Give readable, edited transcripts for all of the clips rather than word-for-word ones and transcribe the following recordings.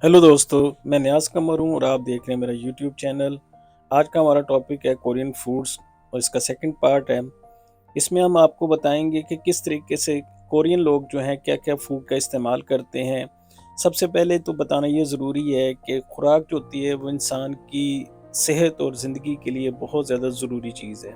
Hello दोस्तों, मैं नियाज़ कमर हूँ और आप देख रहे हैं मेरा यूट्यूब चैनल। आज का हमारा टॉपिक है कोरियन फूड्स और इसका सेकंड पार्ट है। इसमें हम आपको बताएंगे कि किस तरीके से कोरियन लोग जो हैं क्या-क्या फूड का इस्तेमाल करते हैं। सबसे पहले तो बताना ये ज़रूरी है कि खुराक जो होती है वो इंसान की सेहत और ज़िंदगी के लिए बहुत ज़्यादा ज़रूरी चीज़ है।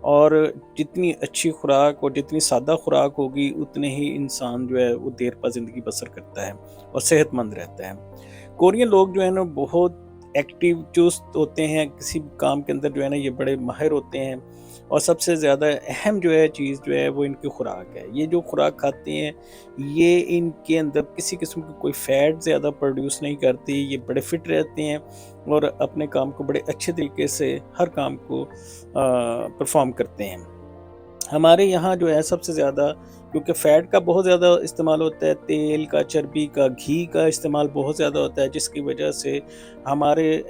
और जितनी अच्छी खुराक और जितनी सादा खुराक होगी उतने ही इंसान जो है वो देर पा ज़िंदगी बसर करता है और सेहतमंद रहता है। कोरियन लोग जो है ना बहुत एक्टिव चुस्त होते हैं, किसी भी काम के अंदर जो है ना ये बड़े माहिर होते हैं। और सबसे ज़्यादा अहम जो है चीज़ जो है वो इनकी खुराक है। ये जो खुराक खाते हैं ये इनके अंदर किसी किस्म की कोई फैट ज़्यादा प्रोड्यूस नहीं करती। ये बड़े फिट रहते हैं और अपने काम को बड़े अच्छे तरीके से हर काम को परफॉर्म करते हैं। हमारे यहाँ जो है सबसे ज़्यादा क्योंकि फ़ैट का बहुत ज़्यादा इस्तेमाल होता है, तेल का, चर्बी का, घी का इस्तेमाल बहुत ज़्यादा होता है, जिसकी वजह से हमारे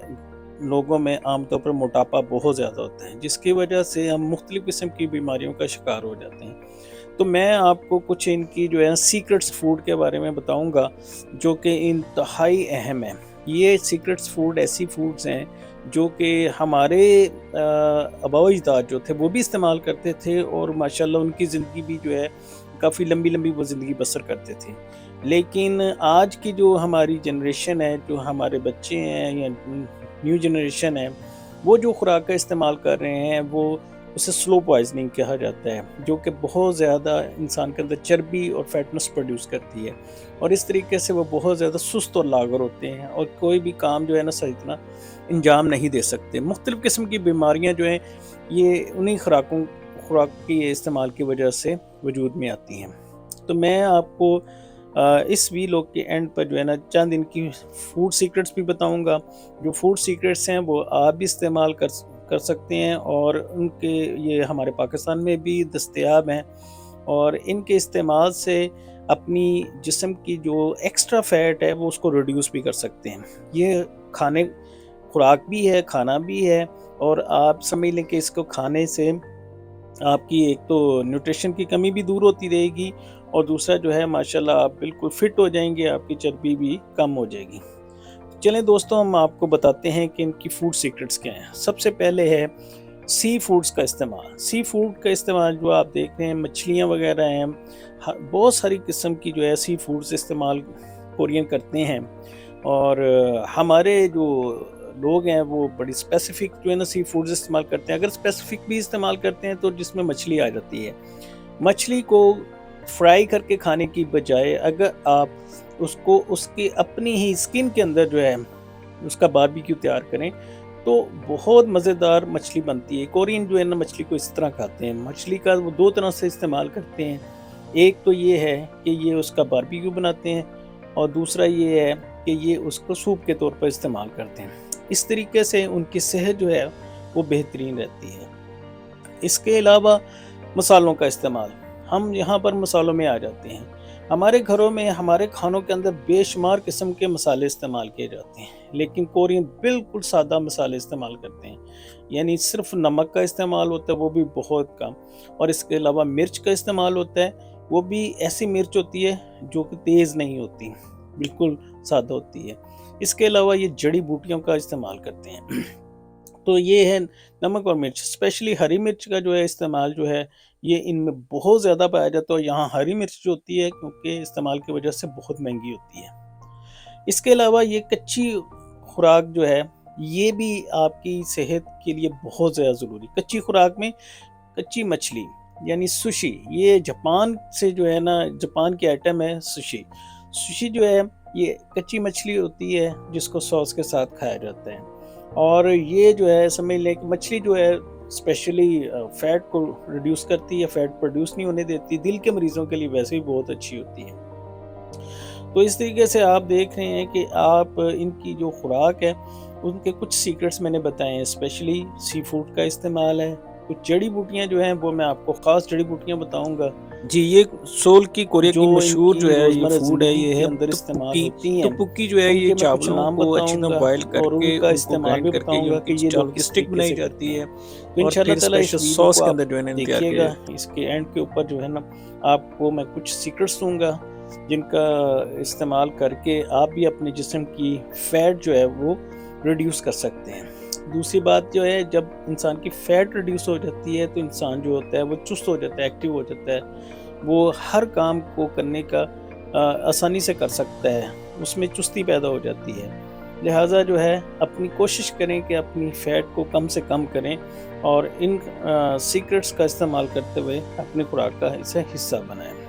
लोगों में आम तौर पर मोटापा बहुत ज़्यादा होता है, जिसकी वजह से हम मुख्तलिफ़ किस्म की बीमारियों का शिकार हो जाते हैं। तो मैं आपको कुछ इनकी जो है सीक्रेट्स फूड के बारे में बताऊँगा, जो कि इंतहाई अहम है। ये सीक्रेट्स फूड ऐसी फूड्स हैं जो कि हमारे आबा-ओ-अजदाद जो थे वो भी इस्तेमाल करते थे और माशाल्लाह उनकी ज़िंदगी भी जो है काफ़ी लंबी-लंबी वो ज़िंदगी बसर करते थे। लेकिन आज की जो हमारी जनरेशन है, जो हमारे बच्चे हैं या न्यू जनरेशन है, वो जो खुराक का इस्तेमाल कर रहे हैं वो उसे स्लो पॉइज़निंग कहा जाता है, जो कि बहुत ज़्यादा इंसान के अंदर चर्बी और फैटनेस प्रोड्यूस करती है। और इस तरीके से वो बहुत ज़्यादा सुस्त और लागर होते हैं और कोई भी काम जो है ना सही तरह अंजाम नहीं दे सकते। मुख्तलिफ़ किस्म की बीमारियाँ जो हैं ये उन्हीं खुराक के इस्तेमाल की वजह से वजूद में आती हैं। तो मैं आपको इस वीलॉग के एंड पर जो है ना चंद इनकी फूड सीक्रेट्स भी बताऊँगा। जो फूड सीक्रेट्स हैं वो आप भी इस्तेमाल कर सकते हैं और उनके ये हमारे पाकिस्तान में भी दस्तयाब हैं और इनके इस्तेमाल से अपनी जिस्म की जो एक्स्ट्रा फैट है वो उसको रिड्यूस भी कर सकते हैं। ये खाने खुराक भी है, खाना भी है और आप समझ लें कि इसको खाने से आपकी एक तो न्यूट्रिशन की कमी भी दूर होती रहेगी और दूसरा जो है माशाल्लाह आप बिल्कुल फिट हो जाएँगे, आपकी चर्बी भी कम हो जाएगी। चलें दोस्तों हम आपको बताते हैं कि इनकी फूड सीक्रेट्स क्या हैं। सबसे पहले है सी फूड्स का इस्तेमाल। सी फूड का इस्तेमाल जो आप देख रहे हैं मछलियाँ वग़ैरह हैं, बहुत सारी किस्म की जो है सी फूड्स इस्तेमाल कोरियन करते हैं। और हमारे जो लोग हैं वो बड़ी स्पेसिफ़िक जो है ना सी फूड्स इस्तेमाल करते हैं। अगर स्पेसिफ़िक भी इस्तेमाल करते हैं तो जिसमें मछली आ जाती है। मछली को फ्राई करके खाने की बजाय अगर आप उसको उसकी अपनी ही स्किन के अंदर जो है उसका बारबेक्यू तैयार करें तो बहुत मज़ेदार मछली बनती है। कोरियन जो है ना मछली को इस तरह खाते हैं। मछली का वो 2 तरह से इस्तेमाल करते हैं। एक तो ये है कि ये उसका बारबेक्यू बनाते हैं और दूसरा ये है कि ये उसको सूप के तौर पर इस्तेमाल करते हैं। इस तरीके से उनकी सेहत जो है वो बेहतरीन रहती है। इसके अलावा मसालों का इस्तेमाल, हम यहाँ पर मसालों में आ जाते हैं। हमारे घरों में हमारे खानों के अंदर बेशुमार किस्म के मसाले इस्तेमाल किए जाते हैं, लेकिन कोरियन बिल्कुल सादा मसाले इस्तेमाल करते हैं। यानी सिर्फ नमक का इस्तेमाल होता है वो भी बहुत कम और इसके अलावा मिर्च का इस्तेमाल होता है, वो भी ऐसी मिर्च होती है जो कि तेज़ नहीं होती, बिल्कुल सादा होती है। इसके अलावा ये जड़ी बूटियों का इस्तेमाल करते हैं। तो ये है नमक और मिर्च, स्पेशली हरी मिर्च का जो है इस्तेमाल जो है ये इनमें बहुत ज़्यादा पाया जाता है और यहाँ हरी मिर्च जो होती है क्योंकि इस्तेमाल की वजह से बहुत महंगी होती है। इसके अलावा ये कच्ची खुराक जो है ये भी आपकी सेहत के लिए बहुत ज़्यादा ज़रूरी। कच्ची खुराक में कच्ची मछली यानी सुशी, ये जापान से जो है ना जापान की आइटम है सुशी। सुशी जो है ये कच्ची मछली होती है जिसको सॉस के साथ खाया जाता है और ये जो है समझ लें कि मछली जो है स्पेशली फैट को रिड्यूस करती है, फैट प्रोड्यूस नहीं होने देती। दिल के मरीजों के लिए वैसे भी बहुत अच्छी होती है। तो इस तरीके से आप देख रहे हैं कि आप इनकी जो खुराक है उनके कुछ सीक्रेट्स मैंने बताए हैं। स्पेशली सी फूड का इस्तेमाल है, कुछ जड़ी बूटियां जो हैं वो मैं आपको ख़ास जड़ी बूटियां बताऊंगा जी, ये सोल की कोरिया जो की मशहूर इनकी जो है ये रोज़मर्रा फूड है, ज़िंदगी ये के है अंदर इस्तेमाल टुपुकी। होती हैं। टुपुकी जो है ये उनके मैं कुछ चावलों नाम को अच्छी तरह बताऊंगा बॉयल और करके उनका उनको इस्तेमाल ग्राइंड भी करके ये बताऊंगा उनकी कि ये चावलों लोग की किस स्टिक तरीके बनाई से जाती करते हैं। है तो और इंशाल्लाह फिर ताला इस स्पेशल वीडियो सॉस को के आप अंदर जो है इन्होंने तैयार किया देखिएगा, जाता है। इसके एंड के ऊपर जो है ना आपको मैं कुछ सीक्रेट्स दूंगा جن کا استعمال کر کے آپ بھی اپنے جسم کی فیٹ جو ہے وہ ریڈیوس کر سکتے ہیں۔ دوسری بات جو ہے، جب انسان کی فیٹ ریڈیوس ہو جاتی ہے تو انسان جو ہوتا ہے وہ چست ہو جاتا ہے، ایکٹیو ہو جاتا ہے، وہ ہر کام کو کرنے کا آسانی سے کر سکتا ہے، اس میں چستی پیدا ہو جاتی ہے۔ لہٰذا جو ہے اپنی کوشش کریں کہ اپنی فیٹ کو کم سے کم کریں اور ان سیکرٹس کا استعمال کرتے ہوئے اپنی خوراک کا اسے حصہ بنائیں۔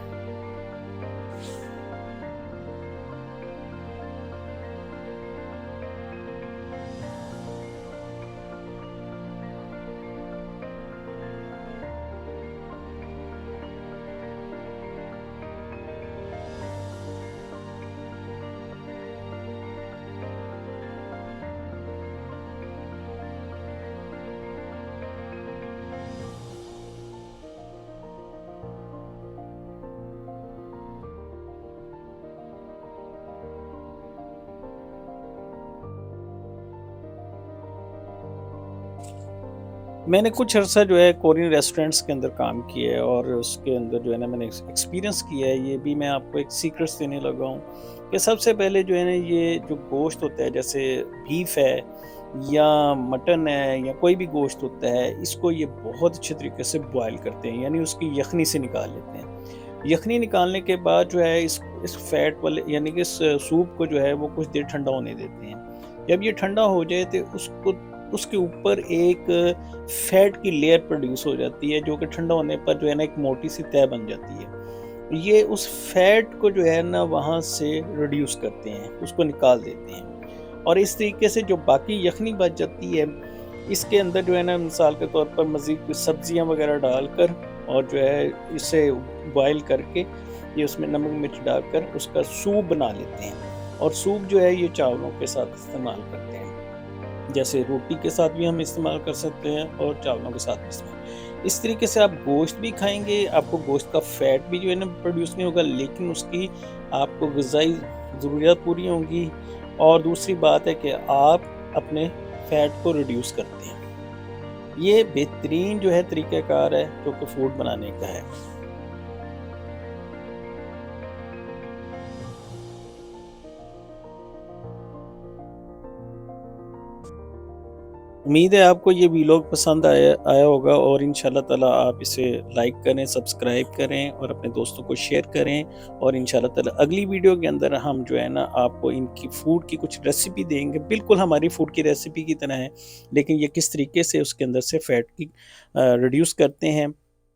میں نے کچھ عرصہ جو ہے کورین ریسٹورنٹس کے اندر کام کیا ہے، اور اس کے اندر جو ہے نا میں نے ایکسپیرینس کیا ہے، یہ بھی میں آپ کو ایک سیکرٹس دینے لگا ہوں کہ سب سے پہلے جو ہے نا یہ جو گوشت ہوتا ہے، جیسے بیف ہے یا مٹن ہے یا کوئی بھی گوشت ہوتا ہے، اس کو یہ بہت اچھے طریقے سے بوائل کرتے ہیں، یعنی اس کی یخنی سے نکال لیتے ہیں۔ یخنی نکالنے کے بعد جو ہے اس فیٹ والے یعنی کہ اس سوپ کو جو ہے وہ کچھ دیر ٹھنڈا ہونے دیتے ہیں۔ جب یہ ٹھنڈا ہو جائے تو اس کے اوپر ایک فیٹ کی لیئر پروڈیوس ہو جاتی ہے، جو کہ ٹھنڈا ہونے پر جو ہے نا ایک موٹی سی تہہ بن جاتی ہے۔ یہ اس فیٹ کو جو ہے نا وہاں سے ریڈیوس کرتے ہیں، اس کو نکال دیتے ہیں، اور اس طریقے سے جو باقی یخنی بچ جاتی ہے، اس کے اندر جو ہے نا مثال کے طور پر مزید کچھ سبزیاں وغیرہ ڈال کر اور جو ہے اسے بوائل کر کے یہ اس میں نمک مرچ ڈال کر اس کا سوپ بنا لیتے ہیں، اور سوپ جو ہے یہ چاولوں کے ساتھ استعمال کرتے ہیں، جیسے روٹی کے ساتھ بھی ہم استعمال کر سکتے ہیں اور چاولوں کے ساتھ بھی استعمال۔ اس طریقے سے آپ گوشت بھی کھائیں گے، آپ کو گوشت کا فیٹ بھی جو ہے نا پروڈیوس نہیں ہوگا، لیکن اس کی آپ کو غذائی ضروریات پوری ہوں گی، اور دوسری بات ہے کہ آپ اپنے فیٹ کو ریڈیوس کرتے ہیں۔ یہ بہترین جو ہے طریقہ کار ہے جو کہ فوڈ بنانے کا ہے۔ امید ہے آپ کو یہ ویلاگ پسند آیا ہوگا، اور انشاءاللہ تعالیٰ آپ اسے لائک کریں، سبسکرائب کریں اور اپنے دوستوں کو شیئر کریں، اور انشاءاللہ تعالیٰ اگلی ویڈیو کے اندر ہم جو ہے نا آپ کو ان کی فوڈ کی کچھ ریسیپی دیں گے، بالکل ہماری فوڈ کی ریسیپی کی طرح ہے، لیکن یہ کس طریقے سے اس کے اندر سے فیٹ کی ریڈیوس کرتے ہیں۔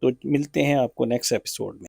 تو ملتے ہیں آپ کو نیکسٹ ایپیسوڈ میں۔